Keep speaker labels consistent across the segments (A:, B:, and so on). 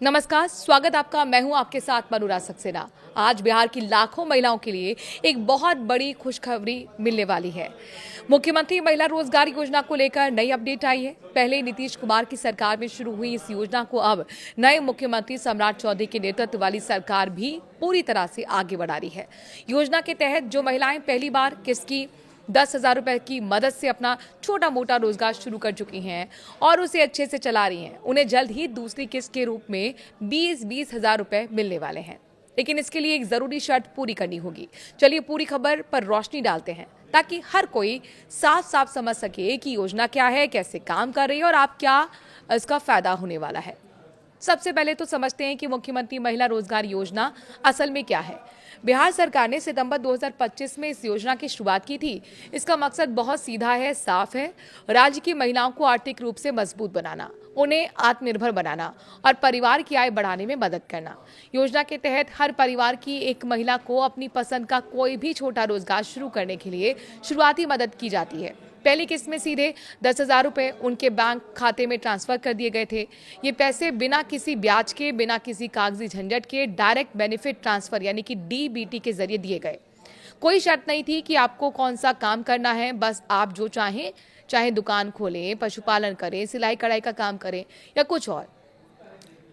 A: नमस्कार, स्वागत आपका। मैं हूं आपके साथ मनुरा सक्सेना। आज बिहार की लाखों महिलाओं के लिए एक बहुत बड़ी खुशखबरी मिलने वाली है। मुख्यमंत्री महिला रोजगार योजना को लेकर नई अपडेट आई है। पहले नीतीश कुमार की सरकार में शुरू हुई इस योजना को अब नए मुख्यमंत्री सम्राट चौधरी के नेतृत्व वाली सरकार भी पूरी तरह से आगे बढ़ा रही है। योजना के तहत जो महिलाएं पहली बार किस्त की 10,000 रुपए की मदद से अपना छोटा मोटा रोजगार शुरू कर चुकी हैं और उसे अच्छे से चला रही हैं, उन्हें जल्द ही दूसरी किस्त के रूप में 20-20 हजार रुपए मिलने वाले हैं। लेकिन इसके लिए एक जरूरी शर्त पूरी करनी होगी। चलिए पूरी खबर पर रोशनी डालते हैं ताकि हर कोई साफ साफ समझ सके कि योजना क्या है, कैसे काम कर रही है और आप क्या इसका फायदा होने वाला है। सबसे पहले तो समझते हैं कि मुख्यमंत्री महिला रोजगार योजना असल में क्या है। बिहार सरकार ने सितंबर 2025 में इस योजना की शुरुआत की थी। इसका मकसद बहुत सीधा है, साफ है। राज्य की महिलाओं को आर्थिक रूप से मजबूत बनाना, उन्हें आत्मनिर्भर बनाना और परिवार की आय बढ़ाने में मदद करना। योजना के तहत हर परिवार की एक महिला को अपनी पसंद का कोई भी छोटा रोजगार शुरू करने के लिए शुरुआती मदद की जाती है। पहली किस्त में सीधे 10,000 रुपए उनके बैंक खाते में ट्रांसफर कर दिए गए थे। ये पैसे बिना किसी ब्याज के, बिना किसी कागजी झंझट के डायरेक्ट बेनिफिट ट्रांसफर यानी कि डीबीटी के जरिए दिए गए। कोई शर्त नहीं थी कि आपको कौन सा काम करना है, बस आप जो चाहें, चाहे दुकान खोलें, पशुपालन करें, सिलाई कढ़ाई का काम करें या कुछ और।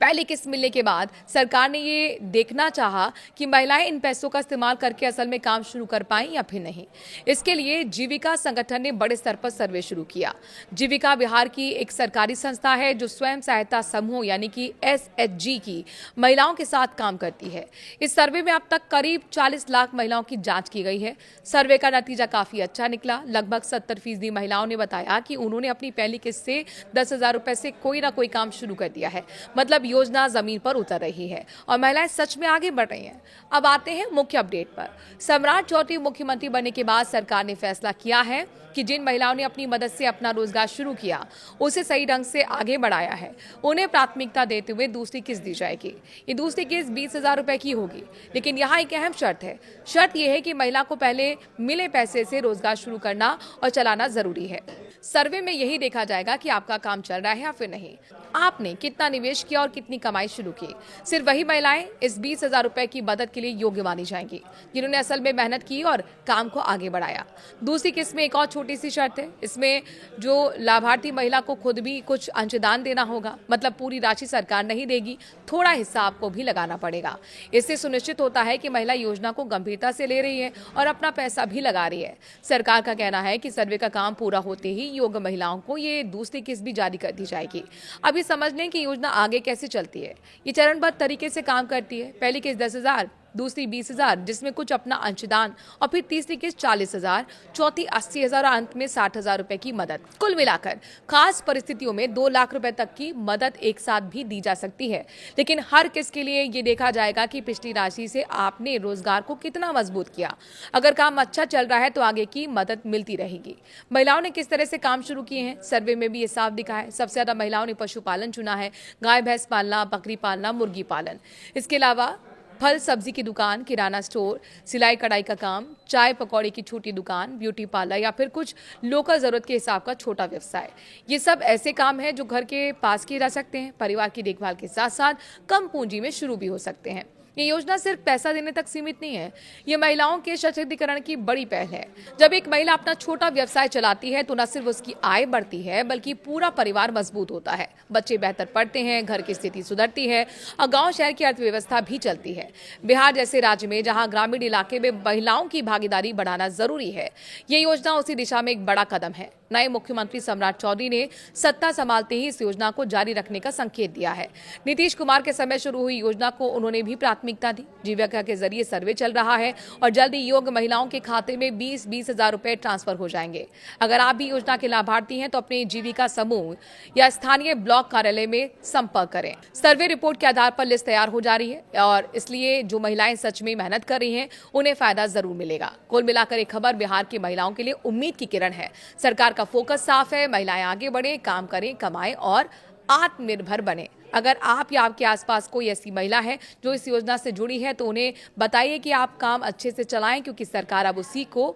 A: पहली किस्त मिलने के बाद सरकार ने ये देखना चाहा कि महिलाएं इन पैसों का इस्तेमाल करके असल में काम शुरू कर पाएं या फिर नहीं। इसके लिए जीविका संगठन ने बड़े स्तर पर सर्वे शुरू किया। जीविका बिहार की एक सरकारी संस्था है जो स्वयं सहायता समूह यानी कि SHG की महिलाओं के साथ काम करती है। इस सर्वे में अब तक करीब 40 लाख महिलाओं की जांच की गई है। सर्वे का नतीजा काफी अच्छा निकला। लगभग 70% महिलाओं ने बताया कि उन्होंने अपनी पहली किस्त से 10,000 रुपए से कोई ना कोई काम शुरू कर दिया है। मतलब योजना जमीन पर उतर रही है और महिलाएं सच में आगे बढ़ रही हैं। अब आते हैं मुख्य अपडेट पर। सम्राट चौधरी मुख्यमंत्री बनने के बाद सरकार ने फैसला किया है कि जिन महिलाओं ने अपनी मदद से अपना रोजगार शुरू किया, उसे सही ढंग से आगे बढ़ाया है, उन्हें प्राथमिकता देते हुए दूसरी किस्त दी जाएगी। ये दूसरी किस्त 20,000 रुपए की होगी। लेकिन यहाँ एक अहम शर्त है। शर्त यह है कि महिला को पहले मिले पैसे से रोजगार शुरू करना और चलाना जरूरी है। सर्वे में यही देखा जाएगा कि आपका काम चल रहा है या फिर नहीं, आपने कितना निवेश किया और कितनी कमाई शुरू की। सिर्फ वही महिलाएं इस 20,000 रुपए की मदद के लिए योग्य मानी जाएंगी जिन्होंने असल में मेहनत की और काम को आगे बढ़ाया। दूसरी किस्त में एक और छोटी सी शर्त है। इसमें जो लाभार्थी महिला को खुद भी कुछ अंशदान देना होगा। मतलब पूरी राशि सरकार नहीं देगी, थोड़ा हिस्सा आपको भी लगाना पड़ेगा। इससे सुनिश्चित होता है कि महिला योजना को गंभीरता से ले रही है और अपना पैसा भी लगा रही है। सरकार का कहना है कि सर्वे का काम पूरा होते ही योग्य महिलाओं को ये दूसरी किस्त भी जारी कर दी जाएगी। अभी समझ लें कि योजना आगे कैसे चलती है। ये चरणबद्ध तरीके से काम करती है। पहली किस्त 10,000, दूसरी 20,000 जिसमें कुछ अपना अंशदान और फिर तीसरी किस्त 40,000, चौथी 80,000 और अंत में 60,000 रुपए की मदद। कुल मिलाकर खास परिस्थितियों में 2 लाख रुपए तक की मदद एक साथ भी दी जा सकती है। लेकिन हर किस्त के लिए ये देखा जाएगा कि पिछली राशि से आपने रोजगार को कितना मजबूत किया। अगर काम अच्छा चल रहा है तो आगे की मदद मिलती रहेगी। महिलाओं ने किस तरह से काम शुरू किए हैं, सर्वे में भी ये साफ दिखा है। सबसे ज्यादा महिलाओं ने पशुपालन चुना है, गाय भैंस पालना, बकरी पालना, मुर्गी पालन। इसके अलावा फल सब्जी की दुकान, किराना स्टोर, सिलाई कढ़ाई का काम, चाय पकौड़े की छोटी दुकान, ब्यूटी पार्लर या फिर कुछ लोकल जरूरत के हिसाब का छोटा व्यवसाय। ये सब ऐसे काम हैं जो घर के पास किए जा सकते हैं। परिवार की देखभाल के साथ साथ कम पूंजी में शुरू भी हो सकते हैं। ये योजना सिर्फ पैसा देने तक सीमित नहीं है, ये महिलाओं के सशक्तिकरण की बड़ी पहल है। जब एक महिला अपना छोटा व्यवसाय चलाती है तो न सिर्फ उसकी आय बढ़ती है बल्कि पूरा परिवार मजबूत होता है। बच्चे बेहतर पढ़ते हैं, घर की स्थिति सुधरती है और गांव शहर की अर्थव्यवस्था भी चलती है। बिहार जैसे राज्य में जहां ग्रामीण इलाके में महिलाओं की भागीदारी बढ़ाना जरूरी है, ये योजना उसी दिशा में एक बड़ा कदम है। नए मुख्यमंत्री सम्राट चौधरी ने सत्ता संभालते ही इस योजना को जारी रखने का संकेत दिया है। नीतीश कुमार के समय शुरू हुई योजना को उन्होंने भी प्राथमिकता दी। जीविका के जरिए सर्वे चल रहा है और जल्द ही योग्य महिलाओं के खाते में 20-20 हजार रुपए ट्रांसफर हो जाएंगे। अगर आप भी योजना के लाभार्थी हैं तो अपने जीविका समूह या स्थानीय ब्लॉक कार्यालय में संपर्क करें। सर्वे रिपोर्ट के आधार पर लिस्ट तैयार हो जा रही है और इसलिए जो महिलाएं सच में मेहनत कर रही हैं उन्हें फायदा जरूर मिलेगा। कुल मिलाकर एक खबर बिहार की महिलाओं के लिए उम्मीद की किरण है। सरकार का फोकस साफ है, महिलाएं आगे बढ़े, काम करें, कमाएं और आत्मनिर्भर बने। अगर आप या आपके आसपास कोई ऐसी महिला है जो इस योजना से जुड़ी है तो उन्हें बताइए कि आप काम अच्छे से चलाएं, क्योंकि सरकार अब उसी को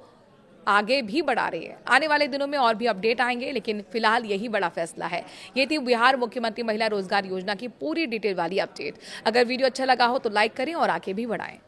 A: आगे भी बढ़ा रही है। आने वाले दिनों में और भी अपडेट आएंगे, लेकिन फिलहाल यही बड़ा फैसला है। ये थी बिहार मुख्यमंत्री महिला रोजगार योजना की पूरी डिटेल वाली अपडेट। अगर वीडियो अच्छा लगा हो तो लाइक करें और आगे भी बढ़ाएं।